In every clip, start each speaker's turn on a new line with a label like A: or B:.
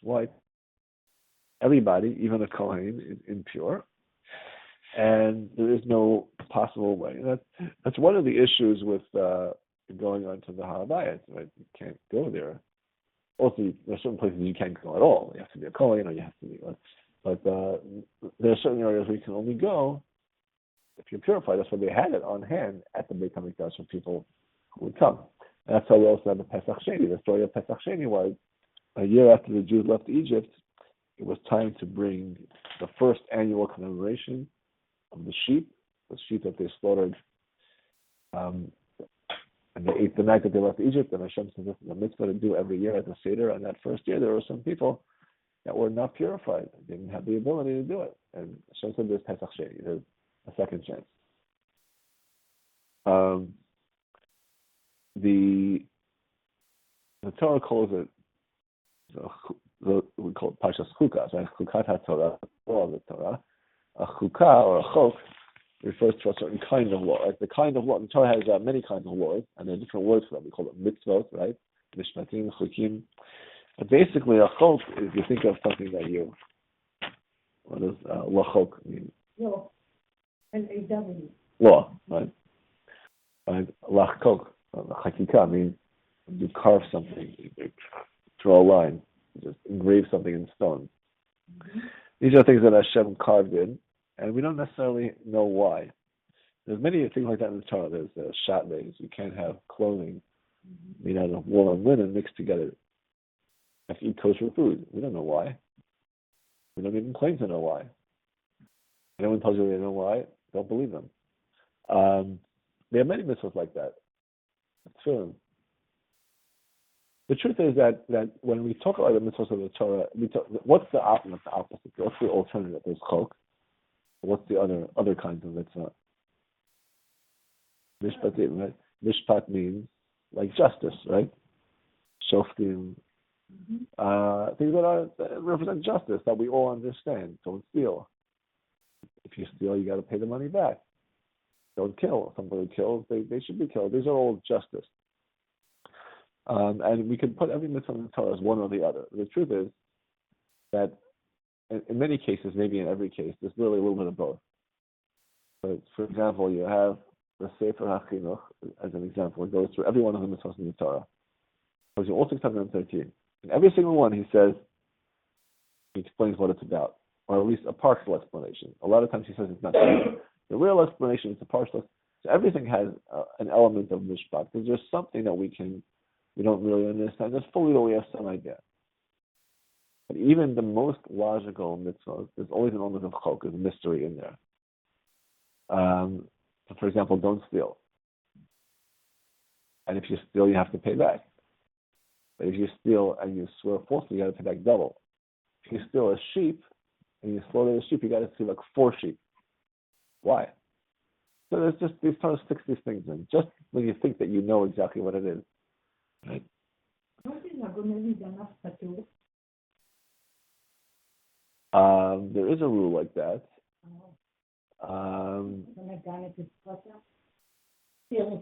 A: wipe everybody, even the Kohen, is impure, and there is no possible way. That's one of the issues with going onto the Harabayit. Right? You can't go there. Also, there are certain places you can't go at all. You have to be a Kohen, or you have to be. But there are certain areas where you can only go if you're purified. That's why they had it on hand at the Beit HaMikdash for people who would come. And that's why we also have the Pesach Sheni. The story of Pesach Sheni was a year after the Jews left Egypt, it was time to bring the first annual commemoration of the sheep that they slaughtered, and they ate the night that they left Egypt. And Hashem said this is a mitzvah to do every year at the Seder. And that first year, there were some people that were not purified, didn't have the ability to do it. And Hashem said there's Pesach Sheni, there's a second chance. The Torah calls it, we call it Parshas Chukas, right? Chukat HaTorah, law of the Torah. A chukah or a chok refers to a certain kind of law. Right? The kind of law, the Torah has many kinds of laws, and there are different words for them. We call it mitzvot, right? Mishpatim, chukim. But basically, a chok is you think of something that you. What does lachok mean?
B: Law. L-A-W.
A: Law, right? And lachok, chakika means you carve something, you draw a line, you just engrave something in stone. Mm-hmm. These are things that Hashem carved in, and we don't necessarily know why. There's many things like that in the Torah. There's shatnez. You can't have clothing made out of wool and linen mixed together. You have to eat kosher food. We don't know why. We don't even claim to know why. If anyone tells you they know why, don't believe them. There are many mitzvahs like that. It's true. The truth is that when we talk about the mitzvahs of the Torah, what's the opposite? What's the alternative? There's chok. What's the other kinds of mitzvah? Mishpatim, right? Mishpat means like justice, right? Shoftim. Things that represent justice that we all understand. Don't steal. If you steal, you got to pay the money back. Don't kill. Somebody kills, they should be killed. These are all justice. And we can put every mitzvah in the Torah as one or the other. The truth is that in many cases, maybe in every case, there's really a little bit of both. So, for example, you have the Sefer HaChinuch, as an example. It goes through every one of the mitzvahs in the Torah. It goes through all 613. In every single one, he explains what it's about, or at least a partial explanation. A lot of times he says it's not true. The real explanation is a partial. So everything has an element of mishpat, because there's something that we don't really understand. Just fully that we have some idea. But even the most logical mitzvahs, there's always an element of chok, there's a mystery in there. So for example, don't steal. And if you steal, you have to pay back. But if you steal and you swear falsely, you got to pay back double. If you steal a sheep and you slaughter a sheep, you got to steal like 4 sheep. Why? So there's just these Torah sticks these things in, just when you think that you know exactly what it is. Right? There is a rule like that.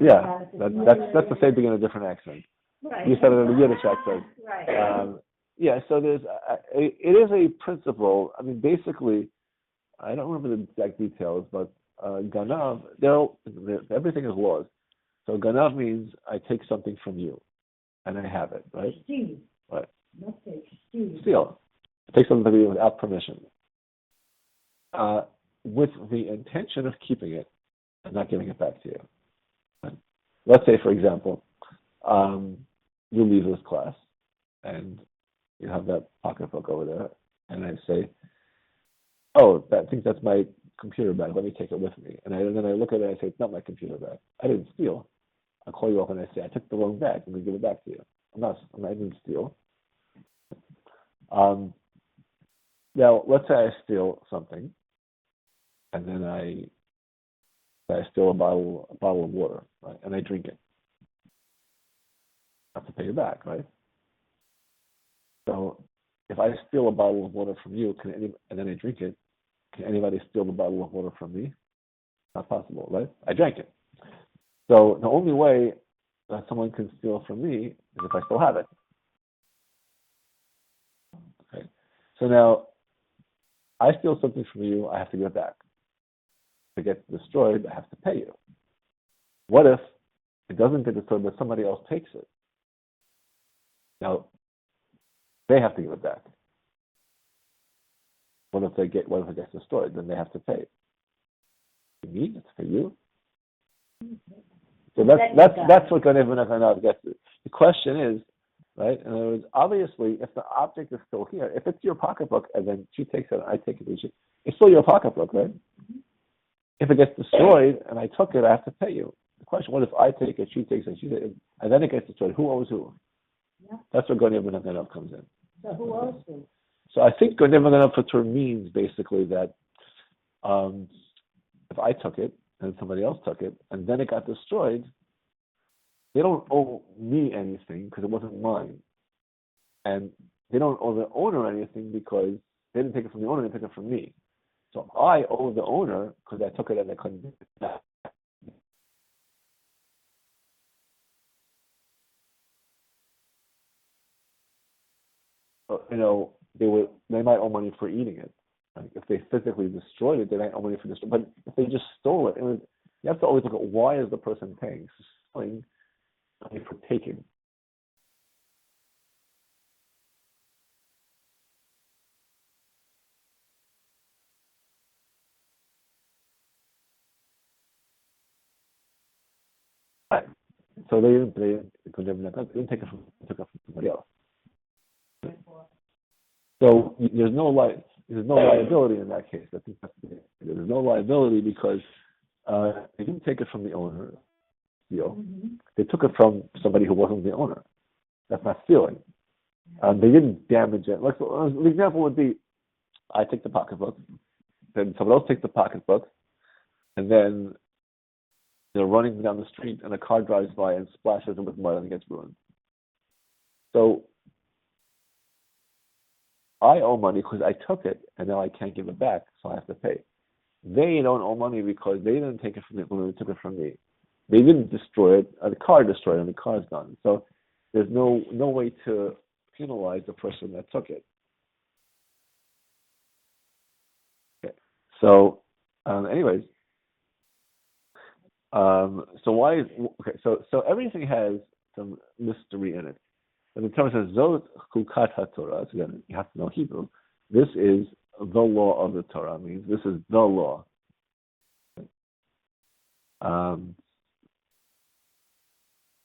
A: Yeah, that's the same thing in a different accent.
B: Right.
A: You said it in a Yiddish accent.
B: Right.
A: Yeah, so it is a principle. I mean, basically, I don't remember the exact details, but Ganav, everything is laws. So Ganav means I take something from you, and I have it, right?
B: Steal.
A: Right.
B: Not take. Steal.
A: Steal. Take something from you without permission. With the intention of keeping it and not giving it back to you. Right? Let's say, for example, you leave this class, and you have that pocketbook over there, and I say, oh, I think that's my computer bag. Let me take it with me. And then I look at it and I say, it's not my computer bag. I didn't steal. I'll call you up and I say, I took the wrong bag. I'm going to give it back to you. I didn't steal. Now, let's say I steal something, and then I steal a bottle of water, right? And I drink it. I have to pay you back, right? So if I steal a bottle of water from you, and then I drink it, can anybody steal the bottle of water from me? Not possible, right? I drank it. So the only way that someone can steal from me is if I still have it. Okay. So now, I steal something from you, I have to give it back. If it gets destroyed, I have to pay you. What if it doesn't get destroyed, but somebody else takes it? Now, they have to give it back. What if it gets destroyed? Then they have to pay. For me, it's for you. So that's what Ganev and Achanav gets to. The question is, right? In other words, obviously, if the object is still here, if it's your pocketbook and then she takes it and I take it, it's still your pocketbook, right? Mm-hmm. If it gets destroyed and I took it, I have to pay you. The question: what if I take it, she takes it, and then it gets destroyed? Who owes who? Yeah. That's where Ganev and Achanav comes in.
B: So who owes who?
A: So I think Ganev and Achanav means basically that if I took it and somebody else took it and then it got destroyed, they don't owe me anything because it wasn't mine. And they don't owe the owner anything because they didn't take it from the owner, they took it from me. So I owe the owner because I took it and I couldn't get it back. They might owe money for eating it. Like if they physically destroyed it, they might owe money for destroying it. But if they just stole it, you have to always look at why is the person paying? Stealing money for taking. Right. So they didn't take it from somebody else. So there's no liability in that case. I think there's no liability because they didn't take it from the owner. They took it from somebody who wasn't the owner. That's not stealing. They didn't damage it. Like the example would be, I take the pocketbook, then someone else takes the pocketbook, and then they're running down the street and a car drives by and splashes them with mud and it gets ruined. So I owe money because I took it and now I can't give it back, so I have to pay. They don't owe money because they didn't take it from me when they took it from me. They didn't destroy it, the car destroyed it and the car's gone. So there's no way to penalize the person that took it. Okay. So anyways, so why is okay? So everything has some mystery in it. And the Torah says Zot Chukat HaTorah. So again, you have to know Hebrew. This is the law of the Torah. Means this is the law. And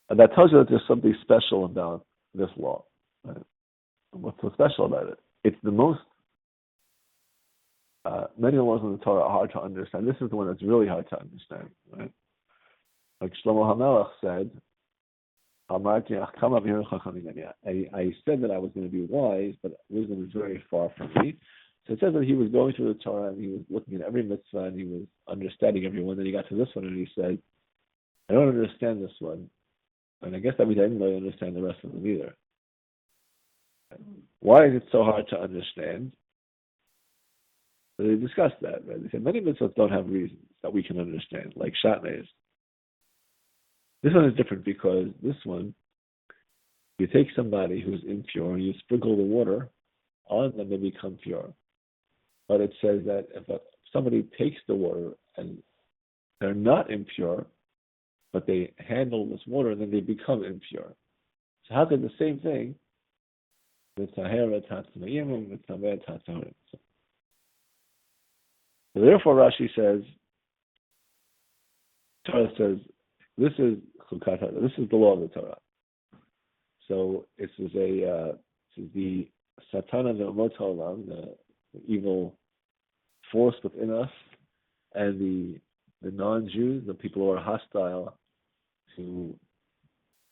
A: that tells you that there's something special about this law. Right? What's so special about it? It's the most. Many laws in the Torah are hard to understand. This is the one that's really hard to understand. Right? Like Shlomo HaMelech said, I said that I was going to be wise, but wisdom is very far from me. So it says that he was going through the Torah and he was looking at every mitzvah and he was understanding everyone. Then he got to this one and he said, I don't understand this one. And I guess that means I didn't really understand the rest of them either. Why is it so hard to understand? So they discussed that. Right? They said many mitzvahs don't have reasons that we can understand, like shatnez. This one is different because this one, you take somebody who's impure and you sprinkle the water on them, they become pure. But it says that if somebody takes the water and they're not impure, but they handle this water, then they become impure. So how could the same thing? So therefore, Rashi says, Torah says, this is the law of the Torah. So this is the Satana Ve'omot Ha'olam, the evil force within us, and the non-Jews, the people who are hostile to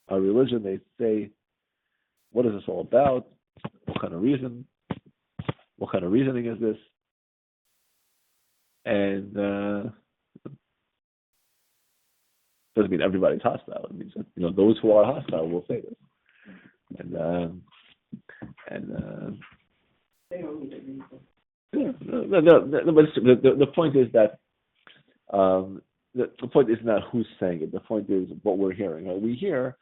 A: our religion. They say, what is this all about? What kind of reason? What kind of reasoning is this? And doesn't mean everybody's hostile. It means that, those who are hostile will say this. And
B: they don't need a reason.
A: The point is that the point is not who's saying it. The point is what we're hearing. Right? We hear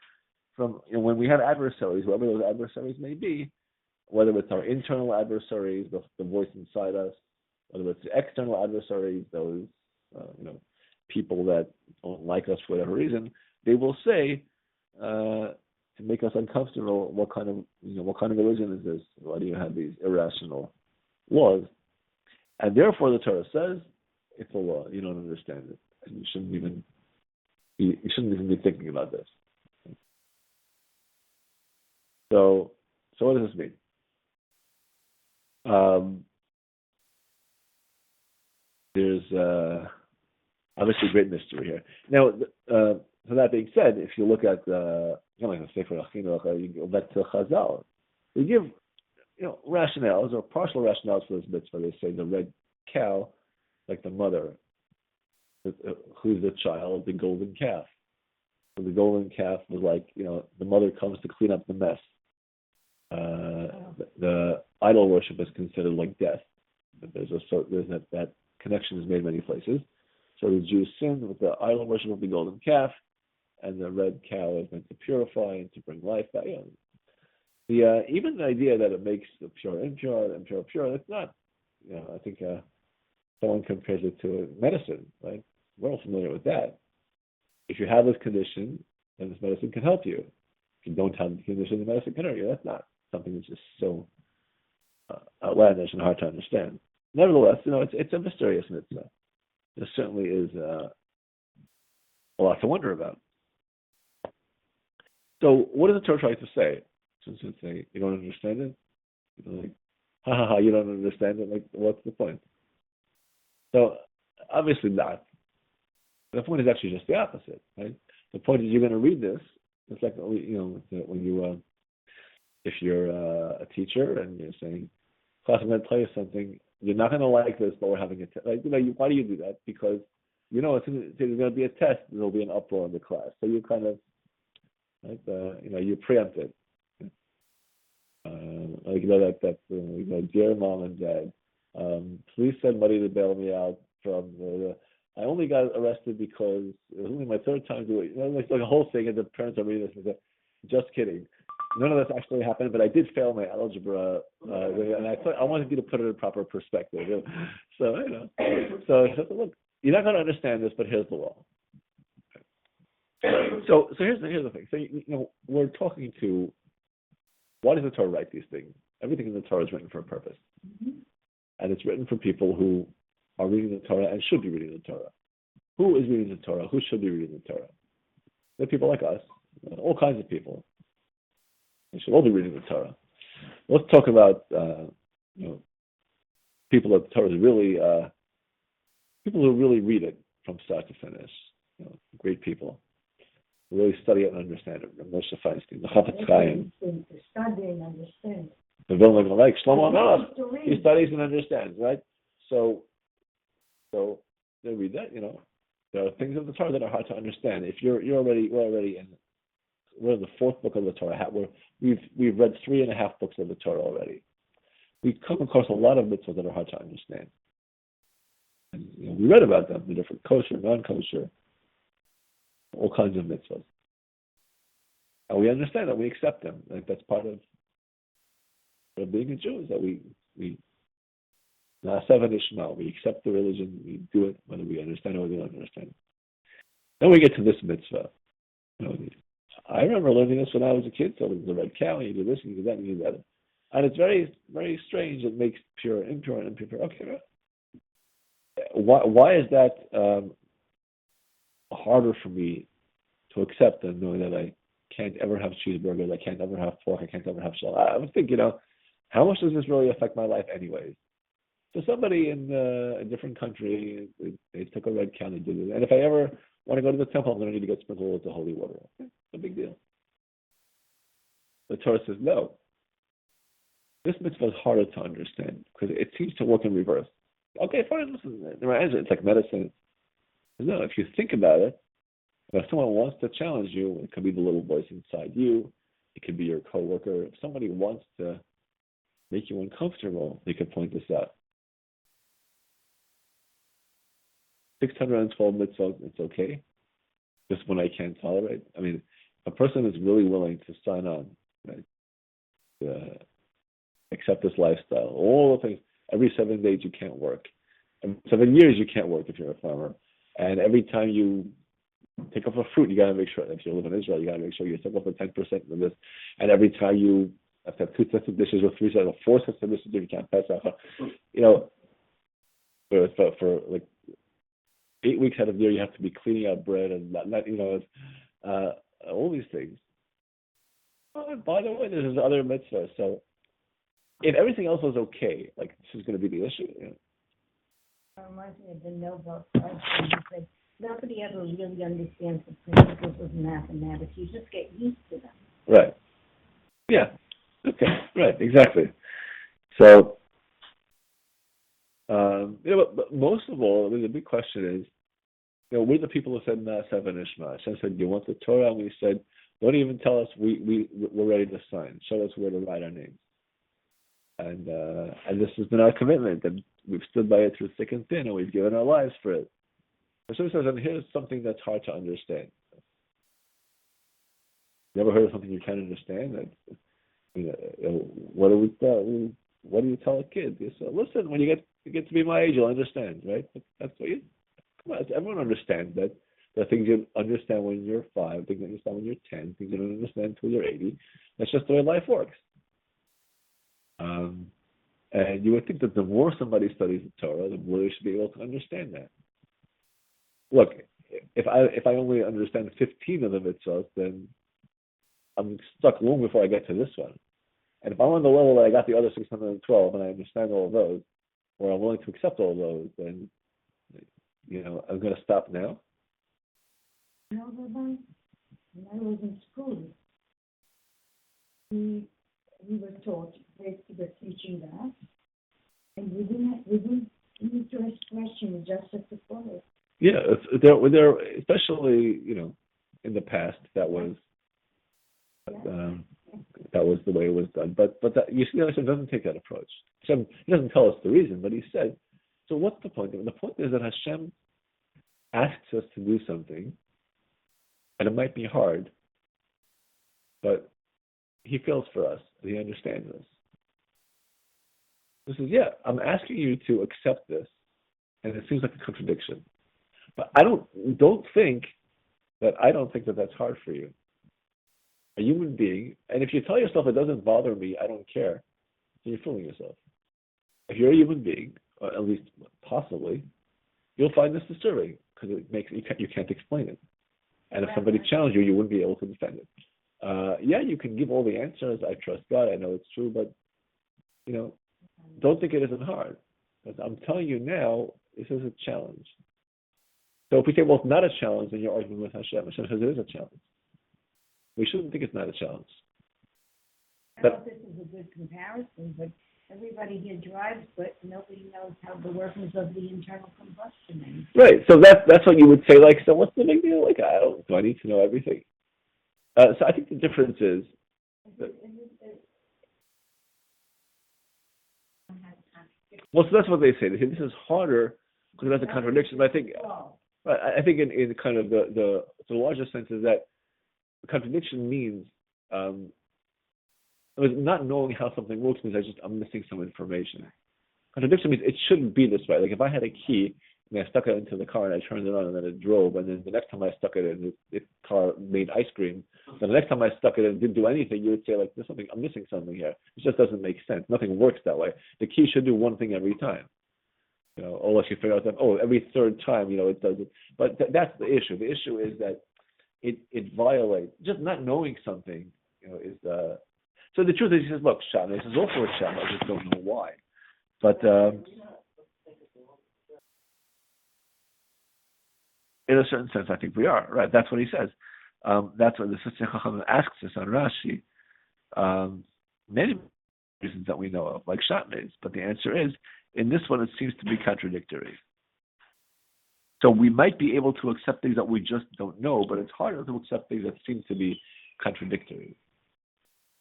A: from when we have adversaries, whoever those adversaries may be, whether it's our internal adversaries, the voice inside us, whether it's the external adversaries, those people that don't like us for whatever reason, they will say to make us uncomfortable, what kind of religion is this? Why do you have these irrational laws? And therefore, the Torah says it's a law. You don't understand it, and you shouldn't even be thinking about this. So what does this mean? There's obviously great mystery here. Now, so that being said, if you look at like the Sefer Achinuch, you go back to Chazal, we give rationales or partial rationales for this mitzvah. They say the red cow, like the mother, who's the child, the golden calf. So the golden calf was like the mother comes to clean up the mess. The idol worship is considered like death. There's that connection is made many places. So the Jews sin with the idol worship of the golden calf, and the red cow is meant to purify and to bring life back. Even the idea that it makes the pure impure, the impure pure, that's not. I think someone compares it to medicine, right? We're all familiar with that. If you have this condition, then this medicine can help you. If you don't have the condition, the medicine can hurt you. That's not something that's just so outlandish and hard to understand. Nevertheless, it's a mysterious mitzvah. There certainly is a lot to wonder about. So, what does the Torah try to say? Since it's say you don't understand it, like, you don't understand it. Like, what's the point? So, obviously not. The point is actually just the opposite, right? The point is you're going to read this. It's like when you, if you're a teacher and you're saying, "Class, I'm going to tell you something. You're not going to like this, but we're having a test." Why do you do that? Because there's going to be a test. There'll be an uproar in the class. So you kind of, you preempt it. Dear mom and dad, please send money to bail me out from I only got arrested because it was only my third time doing it. Like a whole thing, and the parents are reading this and say, "Just kidding. None of this actually happened, but I did fail my algebra, and I wanted you to put it in proper perspective." So look, you're not going to understand this, but here's the law. So here's the thing. So we're talking to. Why does the Torah write these things? Everything in the Torah is written for a purpose, and it's written for people who are reading the Torah and should be reading the Torah. Who is reading the Torah? Who should be reading the Torah? They're people like us, all kinds of people. They should all be reading the Torah. Let's talk about people that the Torah is really people who really read it from start to finish. Great people who really study it and understand it. Moshe Feinstein, the Chafetz Chaim,
B: study and understand.
A: The Vilna Gaon, Shlomo HaMelech, he studies and understands, right? So they read that. There are things of the Torah that are hard to understand. If we're in the fourth book of the Torah. We've read 3.5 books of the Torah already. We've come across a lot of mitzvahs that are hard to understand. And, we read about them, the different kosher, non-kosher, all kinds of mitzvahs. And we understand that, we accept them. Like that's part of being a Jew, is that we accept the religion, we do it, whether we understand it or we don't understand it. Then we get to this mitzvah. I remember learning this when I was a kid. So there's the red cow, and you do this, and you do that, and you do that. And it's very, very strange. It makes pure, impure, and impure. Okay, why is that harder for me to accept than knowing that I can't ever have cheeseburgers, I can't ever have pork, I can't ever have shallot? I would think, how much does this really affect my life anyways? So somebody in a different country, they took a red cow and did it. And if I ever want to go to the temple, I'm going to need to get sprinkled with the holy water. Okay, it's a big deal. The Torah says no. This mitzvah is harder to understand because it seems to work in reverse. Okay, fine, listen, it's like medicine. No, if you think about it, if someone wants to challenge you, it could be the little voice inside you, it could be your coworker. If somebody wants to make you uncomfortable, they could point this out. 612 mitzvahs, it's okay. This one I can't tolerate. I mean, a person is really willing to sign on, right? accept this lifestyle. All the things. Every 7 days you can't work. Every 7 years you can't work if you're a farmer. And every time you take off a fruit, you got to make sure, if you live in Israel, you got to make sure you take off the 10% of this. And every time you have to have 2 sets of dishes or 3 sets or 4 sets of dishes, you can't pass out. You know, for like 8 weeks out of the year, you have to be cleaning out bread and not all these things. Oh, and by the way, there's this other mitzvah. So if everything else was okay, like this is going to be the issue. You know?
B: It reminds me of the Nobel Prize. He said, nobody ever really understands the principles of mathematics. You just get used to them.
A: Right. Yeah. Okay. Right. Exactly. So, but most of all, the big question is, we're the people who said Na'aseh v'nishma. Hashem said, "You want the Torah?" And we said, "Don't even tell us. We're ready to sign. Show us where to write our names." And this has been our commitment, and we've stood by it through thick and thin, and we've given our lives for it. Hashem says, and here's something that's hard to understand. You ever heard of something you can't understand? What do you tell a kid? You say, listen, when you get to be my age, you'll understand, right? That's what you. Come on, everyone understands that. There are things you understand when you're 5, things you understand when you're 10, things you don't understand until you're 80. That's just the way life works. And you would think that the more somebody studies the Torah, the more they should be able to understand that. Look, if I only understand 15 of the mitzvahs, then I'm stuck long before I get to this one. And if I'm on the level that I got the other 612 and I understand all of those, or I'm willing to accept all of those, then I'm going to stop now.
B: Rabbi, when I was in school, we were taught, they were teaching that, and we didn't need to ask questions, just have to follow.
A: Yeah, there, especially in the past, that was the way it was done. But that, you see, Hashem doesn't take that approach. Hashem, he doesn't tell us the reason, but he said, so what's the point? The point is that Hashem asks us to do something, and it might be hard, but he feels for us, and he understands us. He says, yeah, I'm asking you to accept this, and it seems like a contradiction. But I don't think that that's hard for you. A human being, and if you tell yourself it doesn't bother me, I don't care, then you're fooling yourself. If you're a human being, or at least possibly, you'll find this disturbing because it makes you can't explain it. And if somebody challenged you, you wouldn't be able to defend it. You can give all the answers. I trust God. I know it's true, but don't think it isn't hard. Because I'm telling you now, this is a challenge. So if we say, well, it's not a challenge, then you're arguing with Hashem. Hashem says it is a challenge. We shouldn't think it's not a challenge.
B: I know this is a good comparison, but everybody here drives, but nobody knows how the workings of the internal combustion engine. Right.
A: So that's what you would say. Like, so what's the big deal? Like, do I need to know everything? So I think the difference is. Well, so that's what they say. They say this is harder because that's a contradiction. But I think in kind of the larger sense is that contradiction means not knowing how something works means I'm missing some information. Contradiction means it shouldn't be this way. Like if I had a key and I stuck it into the car and I turned it on and then it drove, and then the next time I stuck it in, the car made ice cream. Then the next time I stuck it in, it didn't do anything. You would say like, there's something, I'm missing something here. It just doesn't make sense. Nothing works that way. The key should do one thing every time. Unless you figure out that every third time it does it. But that's the issue. The issue is that it violates just not knowing something. Is the so the truth is he says, look, Shabbos is also a Shabbos. I just don't know why. But in a certain sense, I think we are right. That's what he says. That's what the Sister Chacham asks us on Rashi. Many reasons that we know of, like Shabbos, but the answer is in this one it seems to be contradictory. So we might be able to accept things that we just don't know, but it's harder to accept things that seem to be contradictory.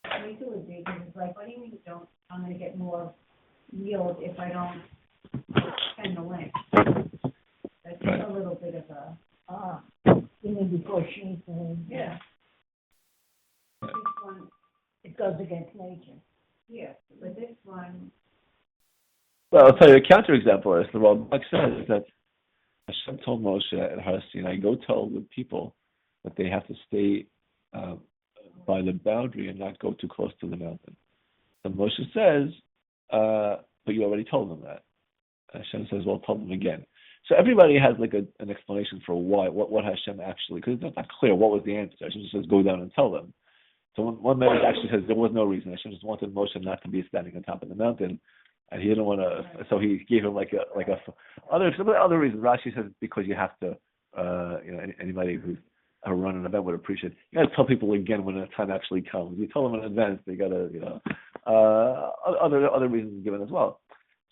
B: I do agree, because it's like, what do you mean I'm going to get more yield if I don't spend the length? That's right. A little bit of before she said, yeah. This one, it goes against nature. Yeah, but this one,
A: Well, I'll tell you a counterexample. As the Rambam says that Hashem told Moshe at Har Sinai, go tell the people that they have to stay uh, by the boundary and not go too close to the mountain. And Moshe says, but you already told them that. Hashem says, well, tell them again. So everybody has like an explanation for why, what Hashem actually, because it's not clear what was the answer. Hashem just says, go down and tell them. So one man actually says there was no reason. Hashem just wanted Moshe not to be standing on top of the mountain, and he didn't want to. So he gave him like some other reason. Rashi says because you have to, anybody who's running an event would appreciate. You got to tell people again when the time actually comes. You tell them in advance. They got to, other reasons given as well.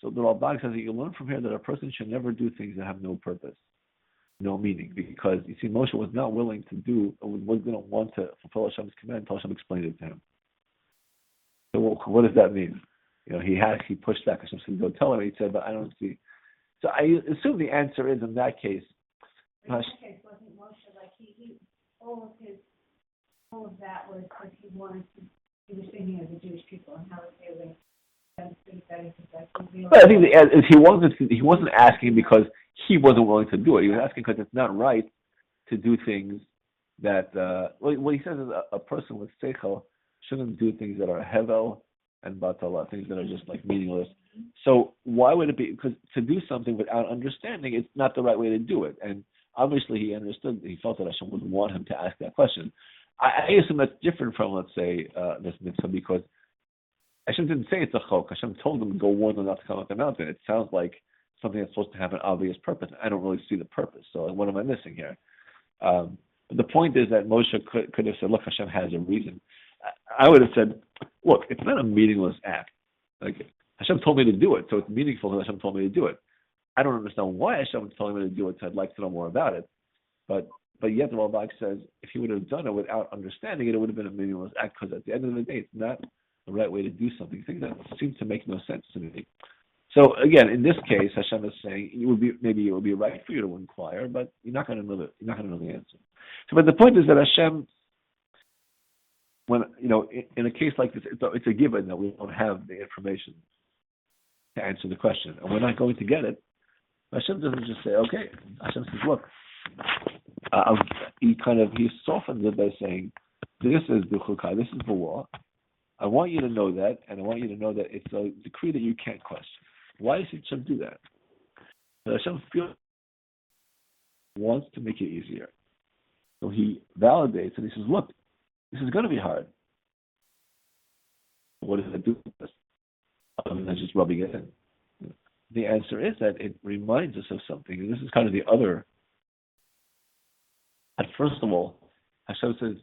A: So the Rambam says that you learn from here that a person should never do things that have no purpose, no meaning, because you see Moshe was not willing to do, was going to want to fulfill Hashem's command until Hashem explained it to him. So what does that mean? He pushed back. Hashem said, go tell him. He said, but I don't see. So I assume the answer is in that case.
B: in that case, wasn't Moshe, like, all of that was because he was thinking of the Jewish people and how they were going to think that it's like,
A: but I think the answer is he wasn't asking because he wasn't willing to do it. He was asking because it's not right to do things that, what he says is a person with seichel shouldn't do things that are hevel and batala, things that are just like meaningless. So why would it be? Because to do something without understanding, it's not the right way to do it. And obviously he understood, he felt that Hashem would want him to ask that question. I assume that's different from, let's say, this mitzvah, because Hashem didn't say it's a chok. Hashem told him to go warn them not to come up the mountain. It sounds like something that's supposed to have an obvious purpose. I don't really see the purpose. So what am I missing here? But the point is that Moshe could have said, look, Hashem has a reason. I would have said, look, it's not a meaningless act. Like, Hashem told me to do it, so it's meaningful that Hashem told me to do it. I don't understand why Hashem was telling me to do it, so I'd like to know more about it. But yet the Rambam says if he would have done it without understanding it, it would have been a meaningless act, because at the end of the day, it's not the right way to do something. Things that seem to make no sense to me. So again, in this case, Hashem is saying it would be right for you to inquire, but you're not going to know the answer. So, but the point is that Hashem, when in a case like this, it's a given that we don't have the information to answer the question, and we're not going to get it. Hashem doesn't just say, okay. Hashem says, look, he softens it by saying, this is the Chukas, this is the law. I want you to know that, and I want you to know that it's a decree that you can't question. Why does Hashem do that? Hashem wants to make it easier. So he validates and he says, look, this is going to be hard. What does it do with this? Other than just rubbing it in. The answer is that it reminds us of something. And this is kind of the other. And first of all, Hashem says,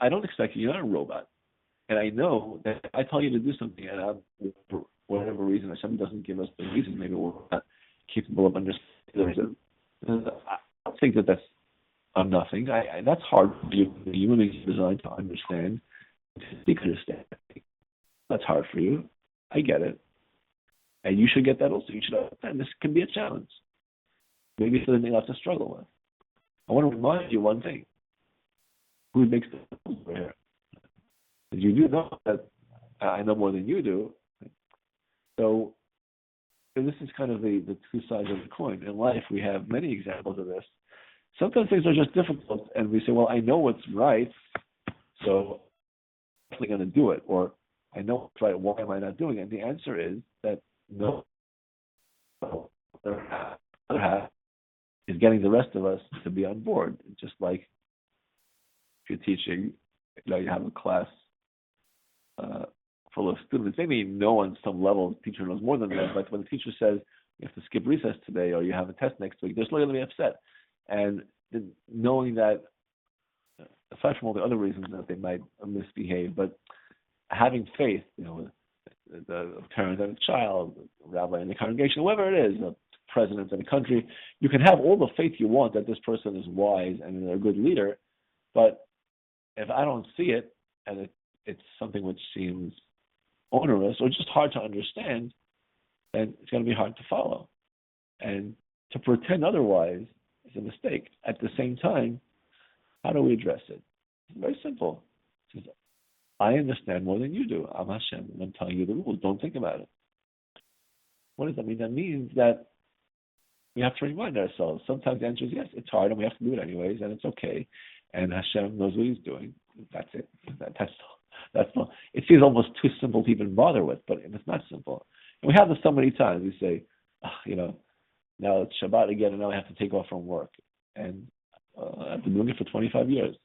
A: I don't expect you. You're not a robot. And I know that if I tell you to do something, and for whatever reason, Hashem doesn't give us the reason, maybe we're not capable of understanding the reason. I don't think that's a nothing. That's hard for you. The human being is designed to understand, to seek understanding. That's hard for you. I get it. And you should get that also. You should understand this can be a challenge. Maybe it's something you have to struggle with. I want to remind you one thing. Who makes the rules here? You do know that I know more than you do. So this is kind of the two sides of the coin. In life, we have many examples of this. Sometimes things are just difficult, and we say, well, I know what's right, so I'm definitely going to do it. Or, I know what's right, why am I not doing it? And the answer is that no. The other half is getting the rest of us to be on board. Just like if you're teaching, you have a class full of students. Maybe you know on some level the teacher knows more than them, but when the teacher says you have to skip recess today or you have a test next week, they're still going to be upset. And knowing that, aside from all the other reasons that they might misbehave, but having faith, the parent and a child, the rabbi in the congregation, whoever it is, the president of the country, you can have all the faith you want that this person is wise and they're a good leader, but if I don't see it and it's something which seems onerous or just hard to understand, then it's going to be hard to follow. And to pretend otherwise is a mistake. At the same time, how do we address it? It's very simple. I understand more than you do. I'm Hashem, and I'm telling you the rules. Don't think about it. What does that mean? That means that we have to remind ourselves. Sometimes the answer is yes, it's hard, and we have to do it anyways, and it's okay. And Hashem knows what He's doing. That's it. That's all. It seems almost too simple to even bother with, but it's not simple. And we have this so many times. We say, now it's Shabbat again, and now I have to take off from work. And I've been doing it for 25 years.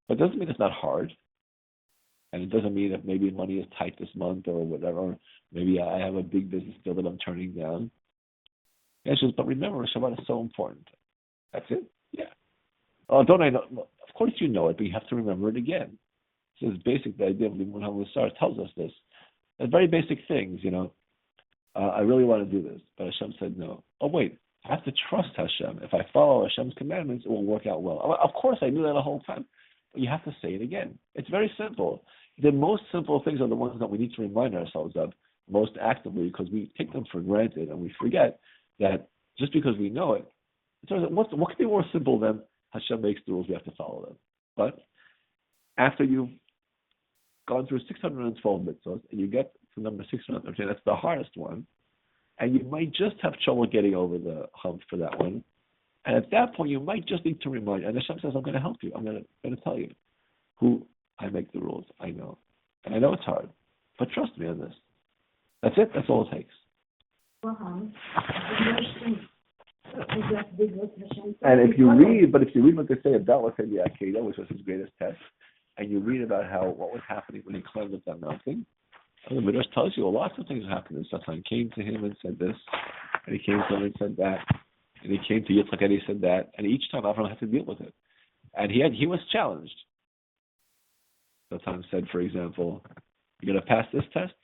A: But it doesn't mean it's not hard. And it doesn't mean that maybe money is tight this month or whatever. Or maybe I have a big business deal that I'm turning down. It's just, but remember, Shabbat is so important. That's it? Yeah. Oh, don't I know? Of course you know it, but you have to remember it again. So it's basic, the idea of Limun HaMusar tells us this. They're very basic things, I really want to do this, but Hashem said no. Oh, wait, I have to trust Hashem. If I follow Hashem's commandments, it will work out well. Of course, I knew that the whole time, but you have to say it again. It's very simple. The most simple things are the ones that we need to remind ourselves of most actively because we take them for granted and we forget that just because we know it, what could be more simple than Hashem makes the rules, we have to follow them. But after you've gone through 612 mitzvahs and you get to number 613, that's the hardest one, and you might just have trouble getting over the hump for that one. And at that point, you might just need to remind, and Hashem says, I'm going to help you. I'm going to tell you who I make the rules. I know. And I know it's hard, but trust me on this. That's it. That's all it takes. And if you read what they say about what's in the Akedah, which was his greatest test, and you read about what was happening when he climbed up that mountain, the Midrash tells you lots of things happened. Satan came to him and said this, and he came to him and said that, and he came to Yitzchak and he said that, and each time Avraham had to deal with it. And he was challenged. Satan said, for example, you're going to pass this test?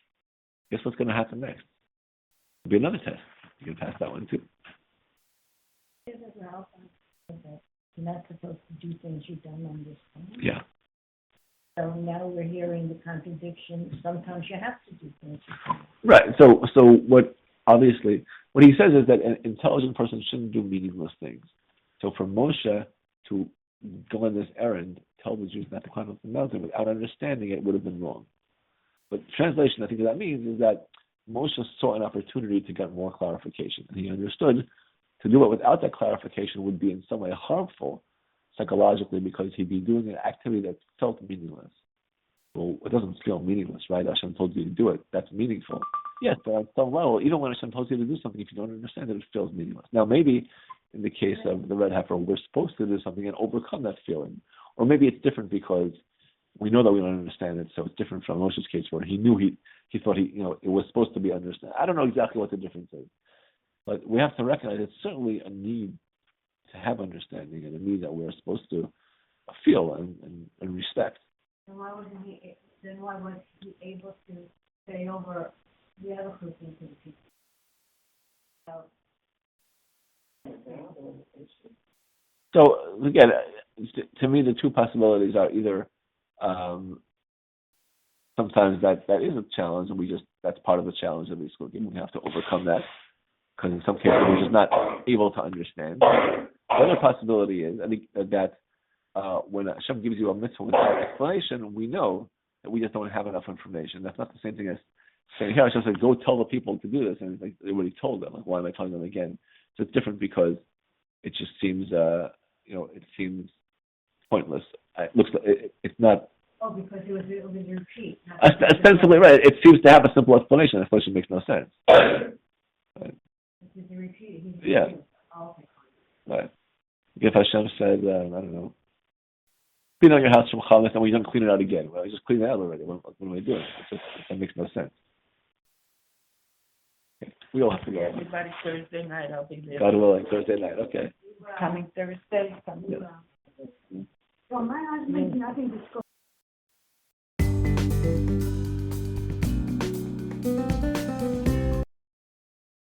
A: Guess what's going to happen next? There'll be another test. You're going to pass that one too.
B: You're not supposed to do things you don't understand.
A: Yeah.
B: So now we're hearing the contradiction. Sometimes you have to do things.
A: Right. So what he says is that an intelligent person shouldn't do meaningless things. So for Moshe to go on this errand, tell the Jews not to climb up the mountain without understanding it would have been wrong. But translation, I think what that means is that Moshe saw an opportunity to get more clarification, and he understood to do it without that clarification would be in some way harmful psychologically because he'd be doing an activity that felt meaningless. Well, it doesn't feel meaningless, right? Hashem told you to do it. That's meaningful. Yes, but on some level, even when Hashem tells you to do something, if you don't understand it, it feels meaningless. Now, maybe in the case of the red heifer, we're supposed to do something and overcome that feeling. Or maybe it's different because we know that we don't understand it, so it's different from Moshe's case where he knew he thought it was supposed to be understood. I don't know exactly what the difference is. But we have to recognize it's certainly a need to have understanding and a need that we're supposed to feel and respect.
B: Then why was he able to say over the other person to the people?
A: So again, to me, the two possibilities are either sometimes that is a challenge, and that's part of the challenge of the school game. We have to overcome that. Because in some cases we're just not able to understand. The other possibility is that when Hashem gives you a mitzvah without explanation, we know that we just don't have enough information. That's not the same thing as saying, here Hashem said, go tell the people to do this, and it's like they already told them. Like, why am I telling them again? So it's different because it just seems, it seems pointless. It looks like it's not.
B: Oh, because it was repeat.
A: Ostensibly, right. It seems to have a simple explanation. Explanation makes no sense. Right. Yeah. Right. If Hashem said, I don't know, clean out your house from Chametz, and we don't clean it out again. Well, I just cleaned it out already. What am I doing? That makes no sense. Okay. We all have to go.
C: Everybody Thursday night, I'll be there.
A: God willing, Thursday night. Okay.
C: Coming Thursday.
A: Yeah.
B: Well, my husband's nothing to school.